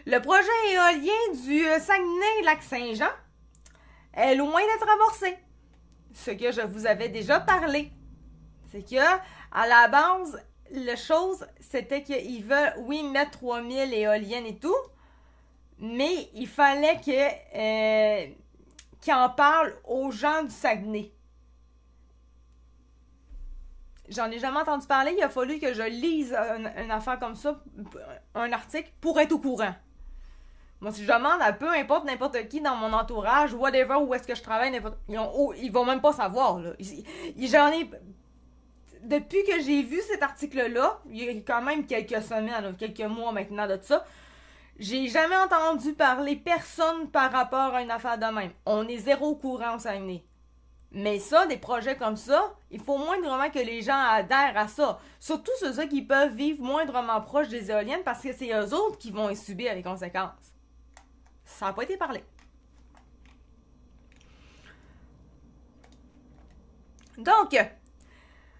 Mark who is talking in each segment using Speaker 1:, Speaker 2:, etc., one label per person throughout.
Speaker 1: Le projet éolien du Saguenay-Lac-Saint-Jean est loin d'être amorcé. Ce que je vous avais déjà parlé. C'est que, à la base, la chose, c'était qu'ils veulent, oui, mettre 3000 éoliennes et tout, mais il fallait qu'ils en parlent aux gens du Saguenay. J'en ai jamais entendu parler, il a fallu que je lise une affaire comme ça, un article, pour être au courant. Moi, si je demande à peu importe n'importe qui dans mon entourage, whatever, où est-ce que je travaille, ils vont même pas savoir, là. J'en ai... Depuis que j'ai vu cet article-là, il y a quand même quelques semaines, quelques mois maintenant de ça, j'ai jamais entendu parler personne par rapport à une affaire de même. On est zéro au courant au Saguenay. Mais ça, des projets comme ça, il faut moindrement que les gens adhèrent à ça. Surtout ceux qui peuvent vivre moindrement proches des éoliennes parce que c'est eux autres qui vont y subir les conséquences. Ça n'a pas été parlé. Donc,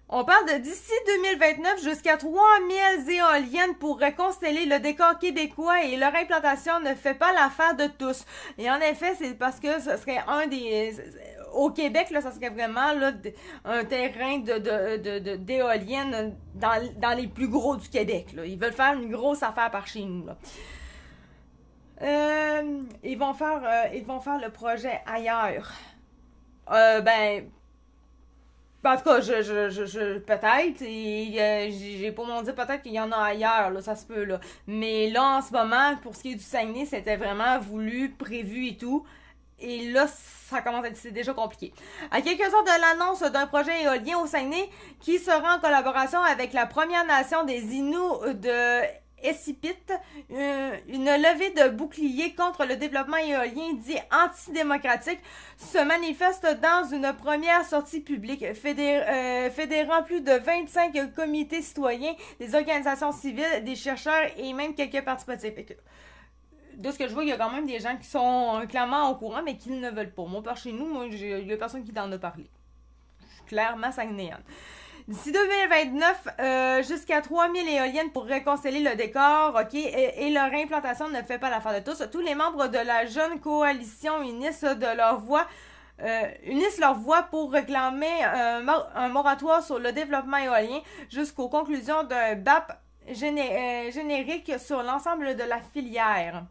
Speaker 1: on parle de d'ici 2029 jusqu'à 3000 éoliennes pourraient consteller le décor québécois et leur implantation ne fait pas l'affaire de tous. Et en effet, c'est parce que ce serait un des... Au Québec, là, ça serait vraiment là, un terrain d'éoliennes dans les plus gros du Québec. Là. Ils veulent faire une grosse affaire par chez nous. Là. Ils vont faire le projet ailleurs. En tout cas, peut-être, j'ai pas mon dire peut-être qu'il y en a ailleurs, là, ça se peut, là. Mais là, en ce moment, pour ce qui est du Saguenay, c'était vraiment voulu, prévu et tout. Et là, ça commence à être, c'est déjà compliqué. À quelques heures de l'annonce d'un projet éolien au Saguenay, qui sera en collaboration avec la Première Nation des Inuits de Essipit, une levée de bouclier contre le développement éolien dit antidémocratique se manifeste dans une première sortie publique fédérant plus de 25 comités citoyens, des organisations civiles, des chercheurs et même quelques partis politiques. De ce que je vois, il y a quand même des gens qui sont clairement au courant, mais qui ne veulent pas. Moi, par chez nous, il y a personne qui t'en a parlé. Je suis clairement saguenéenne. D'ici 2029, jusqu'à 3000 éoliennes pourraient consteller le décor, ok, et leur implantation ne fait pas l'affaire de tous. Tous les membres de la jeune coalition unissent leur voix pour réclamer un moratoire sur le développement éolien jusqu'aux conclusions d'un BAP générique sur l'ensemble de la filière.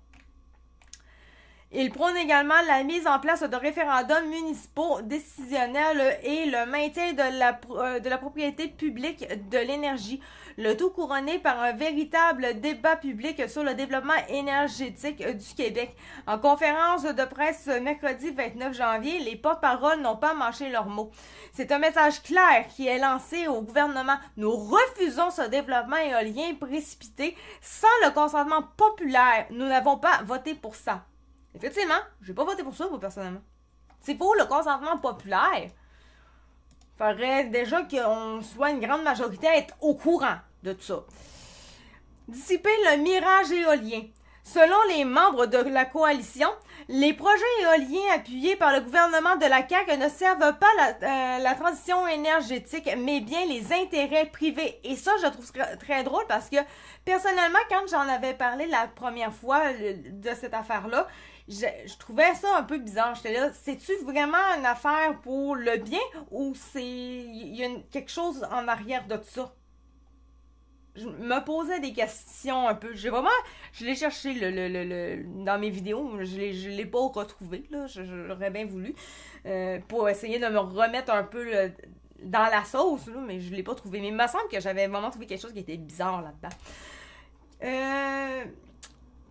Speaker 1: Il prône également la mise en place de référendums municipaux décisionnels et le maintien de la propriété publique de l'énergie, le tout couronné par un véritable débat public sur le développement énergétique du Québec. En conférence de presse mercredi 29 janvier, les porte-paroles n'ont pas mâché leurs mots. C'est un message clair qui est lancé au gouvernement. Nous refusons ce développement éolien précipité sans le consentement populaire. Nous n'avons pas voté pour ça. Effectivement, j'ai pas voté pour ça, moi, personnellement. C'est pour le consentement populaire. Faudrait déjà qu'on soit une grande majorité à être au courant de tout ça. Dissiper le mirage éolien. Selon les membres de la coalition, les projets éoliens appuyés par le gouvernement de la CAQ ne servent pas la transition énergétique, mais bien les intérêts privés. Et ça, je trouve très drôle parce que, personnellement, quand j'en avais parlé la première fois de cette affaire-là, je trouvais ça un peu bizarre. J'étais là, c'est-tu vraiment une affaire pour le bien ou il y a quelque chose en arrière de tout ça? Je me posais des questions un peu. Je l'ai cherché dans mes vidéos, je l'ai pas retrouvé, là, j'aurais bien voulu, pour essayer de me remettre un peu dans la sauce, là, mais je l'ai pas trouvé. Mais il me semble que j'avais vraiment trouvé quelque chose qui était bizarre là-dedans.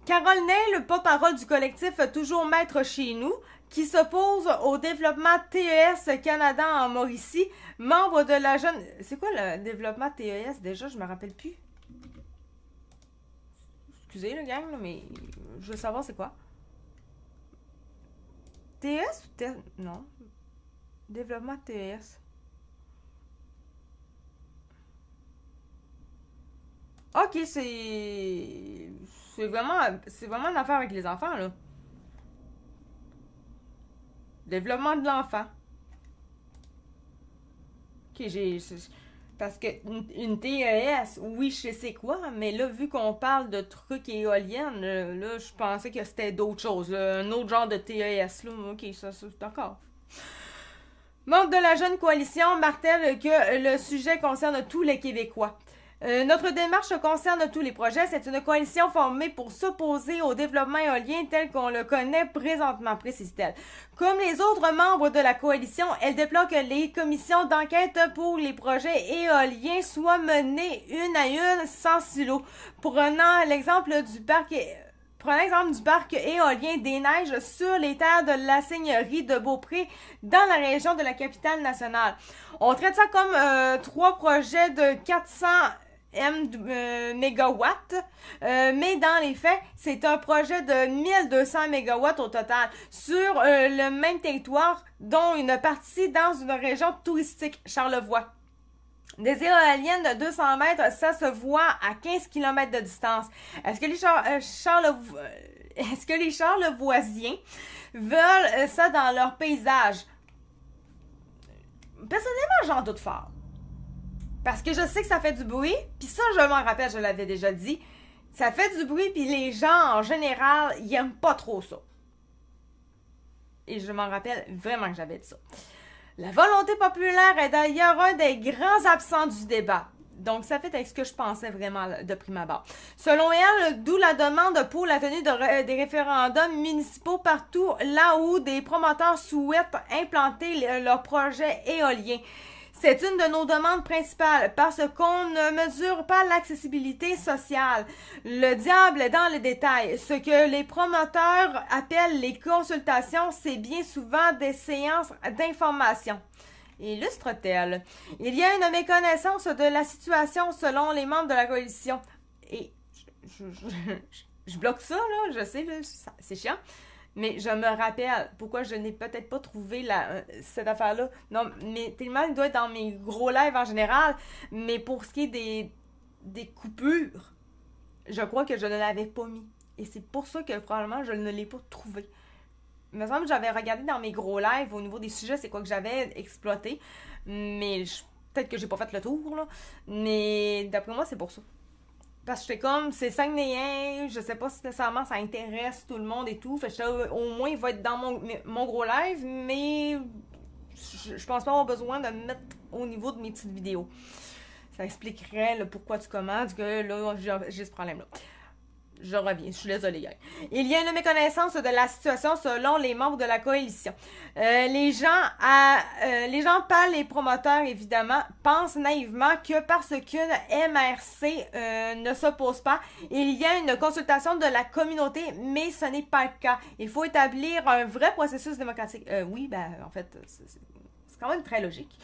Speaker 1: Carole Ney, le porte-parole du collectif Toujours Maître chez nous, qui s'oppose au développement TES Canada en Mauricie, membre de la jeune... C'est quoi le développement TES déjà? Je me rappelle plus. Excusez le gang, là, mais je veux savoir c'est quoi. TES ou TES? Non. Développement TES. Ok, c'est vraiment une affaire avec les enfants, là. Développement de l'enfant. Ok, Parce que une TES, oui, je sais c'est quoi, mais là, vu qu'on parle de trucs éoliennes, là, je pensais que c'était d'autres choses, là, un autre genre de TES, là. Ok, ça d'accord. Membre de la jeune coalition martèle que le sujet concerne tous les Québécois. Notre démarche concerne tous les projets. C'est une coalition formée pour s'opposer au développement éolien tel qu'on le connaît présentement, précise-t-elle. Comme les autres membres de la coalition, elle déplore que les commissions d'enquête pour les projets éoliens soient menées une à une sans silo. Prenant l'exemple du parc éolien des Neiges sur les terres de la seigneurie de Beaupré dans la région de la capitale nationale. On traite ça comme 3 projets de 400 mégawatts, mais dans les faits, c'est un projet de 1200 mégawatts au total sur le même territoire, dont une partie dans une région touristique, Charlevoix. Des éoliennes de 200 mètres, ça se voit à 15 km de distance. Est-ce que les Charlevoisiens veulent ça dans leur paysage? Personnellement, j'en doute fort. Parce que je sais que ça fait du bruit, puis ça, je m'en rappelle, je l'avais déjà dit. Ça fait du bruit, puis les gens, en général, ils aiment pas trop ça. Et je m'en rappelle vraiment que j'avais dit ça. La volonté populaire est d'ailleurs un des grands absents du débat. Donc, ça fait avec ce que je pensais vraiment de prime abord. Selon elle, d'où la demande pour la tenue des référendums municipaux partout là où des promoteurs souhaitent implanter leurs projets éoliens. C'est une de nos demandes principales parce qu'on ne mesure pas l'accessibilité sociale. Le diable est dans les détails. Ce que les promoteurs appellent les consultations, c'est bien souvent des séances d'information. Illustre-t-elle. Il y a une méconnaissance de la situation selon les membres de la coalition. Et je bloque ça, là, je sais, là, c'est chiant. Mais je me rappelle pourquoi je n'ai peut-être pas trouvé cette affaire-là. Non, mais tellement il doit être dans mes gros lives en général. Mais pour ce qui est des coupures, je crois que je ne l'avais pas mis. Et c'est pour ça que probablement je ne l'ai pas trouvé. Il me semble que j'avais regardé dans mes gros lives au niveau des sujets, c'est quoi que j'avais exploité. Mais peut-être que j'ai pas fait le tour, là. Mais d'après moi, c'est pour ça. Parce que j'étais comme, c'est Saguenayen, je sais pas si nécessairement ça intéresse tout le monde et tout. Fait que au moins, il va être dans mon gros live, mais je pense pas avoir besoin de me mettre au niveau de mes petites vidéos. Ça expliquerait le pourquoi du comment, que là, j'ai ce problème-là. Je reviens, je suis désolée. Il y a une méconnaissance de la situation selon les membres de la coalition. Les gens pâles et promoteurs, évidemment, pensent naïvement que parce qu'une MRC ne s'oppose pas, il y a une consultation de la communauté, mais ce n'est pas le cas. Il faut établir un vrai processus démocratique. Oui, ben, en fait, c'est quand même très logique.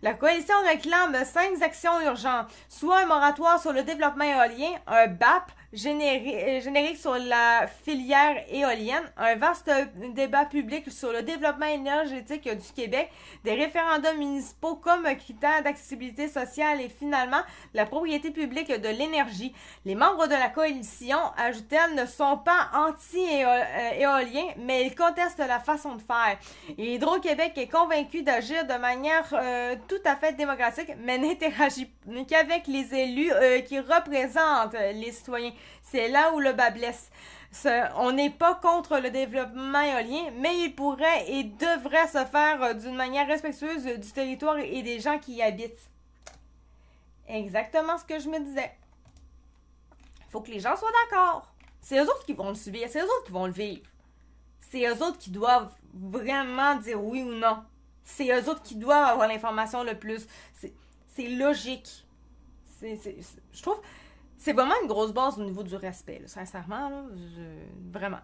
Speaker 1: La coalition réclame 5 actions urgentes, soit un moratoire sur le développement éolien, un BAP, générique sur la filière éolienne, un vaste débat public sur le développement énergétique du Québec, des référendums municipaux comme critère d'accessibilité sociale et finalement la propriété publique de l'énergie. Les membres de la coalition, ajoute-t-elle, ne sont pas anti-éoliens, mais ils contestent la façon de faire. Et Hydro-Québec est convaincu d'agir de manière tout à fait démocratique, mais n'interagit qu'avec les élus qui représentent les citoyens. C'est là où le bas blesse. On n'est pas contre le développement éolien, mais il pourrait et devrait se faire d'une manière respectueuse du territoire et des gens qui y habitent. Exactement ce que je me disais. Il faut que les gens soient d'accord. C'est eux autres qui vont le subir, c'est eux autres qui vont le vivre. C'est eux autres qui doivent vraiment dire oui ou non. C'est eux autres qui doivent avoir l'information le plus. C'est logique. Je trouve... C'est vraiment une grosse base au niveau du respect, là, sincèrement, là, vraiment.